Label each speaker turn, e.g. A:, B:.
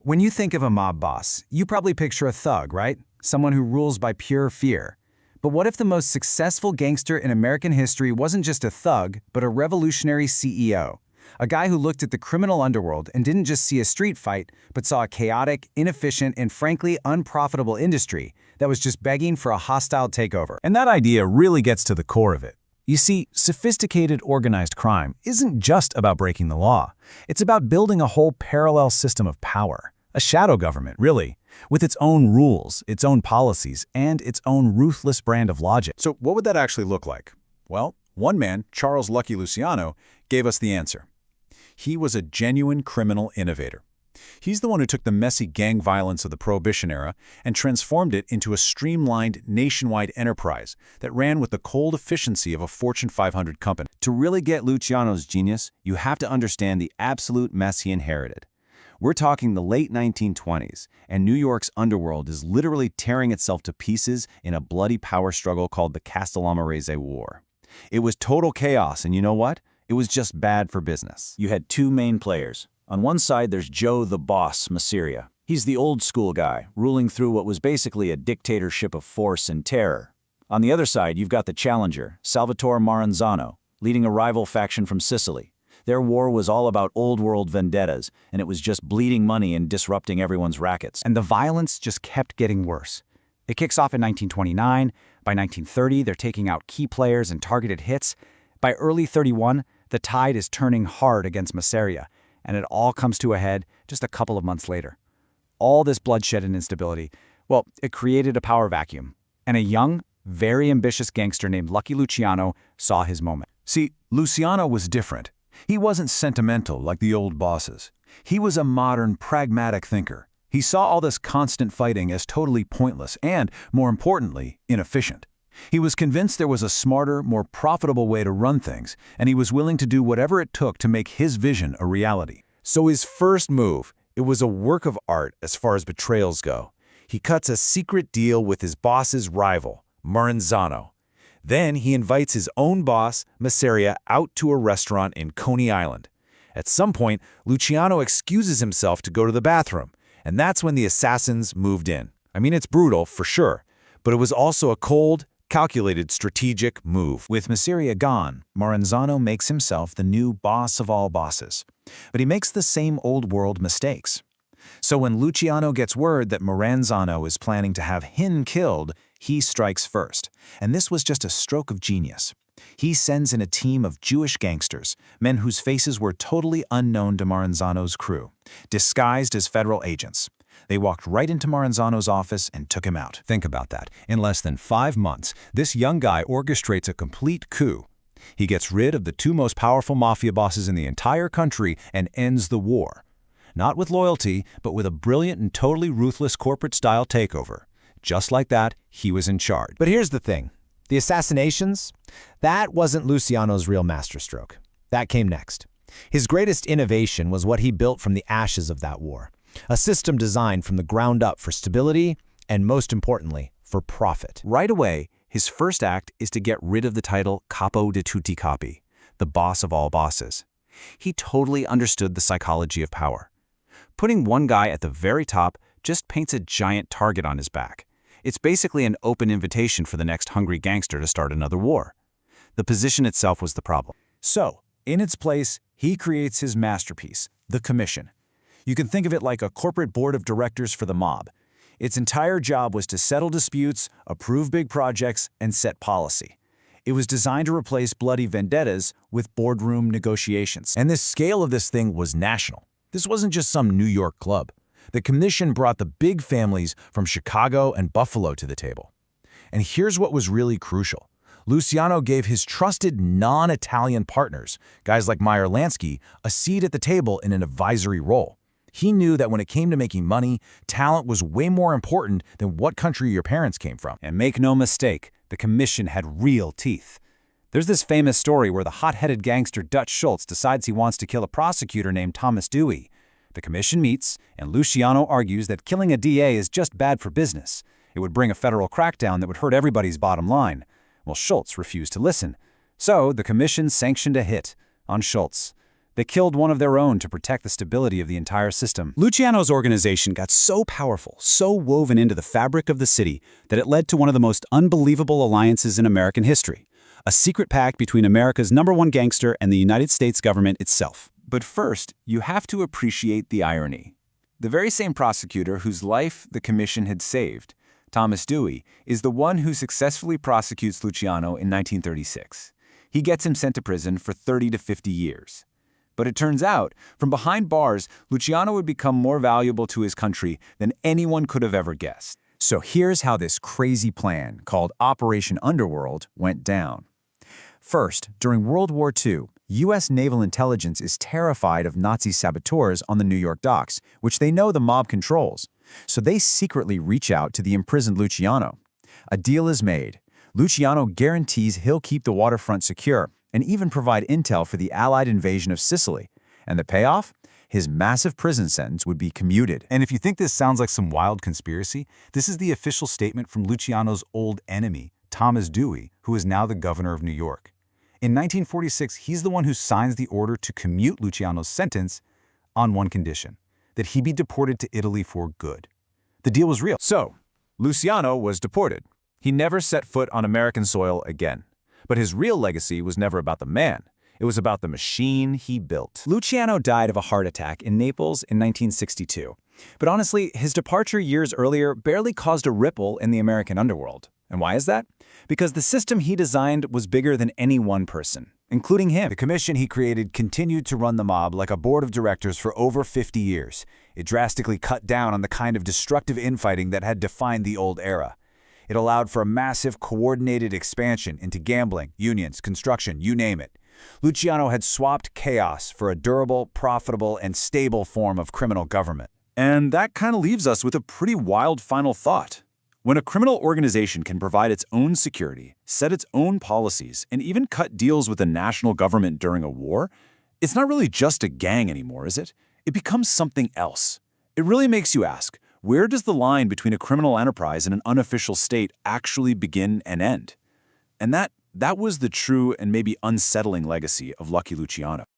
A: When you think of a mob boss, you probably picture a thug, right? Someone who rules by pure fear. But what if the most successful gangster in American history wasn't just a thug, but a revolutionary CEO? A guy who looked at the criminal underworld and didn't just see a street fight, but saw a chaotic, inefficient, and frankly unprofitable industry that was just begging for a hostile takeover.
B: And that idea really gets to the core of it. You see, sophisticated organized crime isn't just about breaking the law. It's about building a whole parallel system of power. A shadow government, really, with its own rules, its own policies, and its own ruthless brand of logic.
C: So what would that actually look like? Well, one man, Charles Lucky Luciano, gave us the answer. He was a genuine criminal innovator. He's the one who took the messy gang violence of the Prohibition era and transformed it into a streamlined nationwide enterprise that ran with the cold efficiency of a Fortune 500 company.
D: To really get Luciano's genius, you have to understand the absolute mess he inherited. We're talking the late 1920s, and New York's underworld is literally tearing itself to pieces in a bloody power struggle called the Castellammarese War. It was total chaos, and you know what? It was just bad for business.
E: You had two main players. On one side, there's Joe the Boss Masseria. He's the old-school guy, ruling through what was basically a dictatorship of force and terror. On the other side, you've got the challenger, Salvatore Maranzano, leading a rival faction from Sicily. Their war was all about old-world vendettas, and it was just bleeding money and disrupting everyone's rackets.
A: And the violence just kept getting worse. It kicks off in 1929. By 1930, they're taking out key players and targeted hits. By early 31, the tide is turning hard against Masseria, and it all comes to a head just a couple of months later. All this bloodshed and instability, well, it created a power vacuum, and a young, very ambitious gangster named Lucky Luciano saw his moment.
B: See, Luciano was different. He wasn't sentimental like the old bosses. He was a modern, pragmatic thinker. He saw all this constant fighting as totally pointless and, more importantly, inefficient. He was convinced there was a smarter, more profitable way to run things, and he was willing to do whatever it took to make his vision a reality.
F: So his first move, it was a work of art as far as betrayals go. He cuts a secret deal with his boss's rival, Maranzano. Then he invites his own boss, Masseria, out to a restaurant in Coney Island. At some point, Luciano excuses himself to go to the bathroom, and that's when the assassins moved in. I mean, it's brutal, for sure, but it was also a cold, calculated, strategic move.
B: With Masseria gone, Maranzano makes himself the new boss of all bosses. But he makes the same old-world mistakes. So when Luciano gets word that Maranzano is planning to have him killed, he strikes first. And this was just a stroke of genius. He sends in a team of Jewish gangsters, men whose faces were totally unknown to Maranzano's crew, disguised as federal agents. They walked right into Maranzano's office and took him out.
G: Think about that. In less than 5 months, this young guy orchestrates a complete coup. He gets rid of the two most powerful mafia bosses in the entire country and ends the war. Not with loyalty, but with a brilliant and totally ruthless corporate-style takeover. Just like that, he was in charge.
H: But here's the thing. The assassinations, that wasn't Luciano's real masterstroke. That came next. His greatest innovation was what he built from the ashes of that war. A system designed from the ground up for stability and, most importantly, for profit.
D: Right away, his first act is to get rid of the title Capo di tutti capi, the boss of all bosses. He totally understood the psychology of power. Putting one guy at the very top just paints a giant target on his back. It's basically an open invitation for the next hungry gangster to start another war. The position itself was the problem.
B: So, in its place, he creates his masterpiece, the Commission. You can think of it like a corporate board of directors for the mob. Its entire job was to settle disputes, approve big projects, and set policy. It was designed to replace bloody vendettas with boardroom negotiations. And the scale of this thing was national. This wasn't just some New York club. The Commission brought the big families from Chicago and Buffalo to the table. And here's what was really crucial. Luciano gave his trusted non-Italian partners, guys like Meyer Lansky, a seat at the table in an advisory role. He knew that when it came to making money, talent was way more important than what country your parents came from.
A: And make no mistake, the Commission had real teeth. There's this famous story where the hot-headed gangster Dutch Schultz decides he wants to kill a prosecutor named Thomas Dewey. The Commission meets, and Luciano argues that killing a DA is just bad for business. It would bring a federal crackdown that would hurt everybody's bottom line. Well, Schultz refused to listen. So the Commission sanctioned a hit on Schultz. They killed one of their own to protect the stability of the entire system.
B: Luciano's organization got so powerful, so woven into the fabric of the city, that it led to one of the most unbelievable alliances in American history. A secret pact between America's #1 gangster and the United States government itself.
D: But first, you have to appreciate the irony. The very same prosecutor whose life the commission had saved, Thomas Dewey, is the one who successfully prosecutes Luciano in 1936. He gets him sent to prison for 30 to 50 years. But it turns out, from behind bars, Luciano would become more valuable to his country than anyone could have ever guessed.
A: So here's how this crazy plan, called Operation Underworld, went down. First, during World War II, U.S. naval intelligence is terrified of Nazi saboteurs on the New York docks, which they know the mob controls. So they secretly reach out to the imprisoned Luciano. A deal is made. Luciano guarantees he'll keep the waterfront secure and even provide intel for the Allied invasion of Sicily. And the payoff? His massive prison sentence would be commuted.
G: And if you think this sounds like some wild conspiracy, this is the official statement from Luciano's old enemy, Thomas Dewey, who is now the governor of New York. In 1946, he's the one who signs the order to commute Luciano's sentence on one condition, that he be deported to Italy for good. The deal was real.
B: So, Luciano was deported. He never set foot on American soil again. But his real legacy was never about the man. It was about the machine he built.
A: Luciano died of a heart attack in Naples in 1962. But honestly, his departure years earlier barely caused a ripple in the American underworld. And why is that? Because the system he designed was bigger than any one person, including him.
B: The commission he created continued to run the mob like a board of directors for over 50 years. It drastically cut down on the kind of destructive infighting that had defined the old era. It allowed for a massive, coordinated expansion into gambling, unions, construction, you name it. Luciano had swapped chaos for a durable, profitable, and stable form of criminal government.
C: And that kind of leaves us with a pretty wild final thought. When a criminal organization can provide its own security, set its own policies, and even cut deals with the national government during a war, it's not really just a gang anymore, is it? It becomes something else. It really makes you ask, where does the line between a criminal enterprise and an unofficial state actually begin and end? And that was the true and maybe unsettling legacy of Lucky Luciano.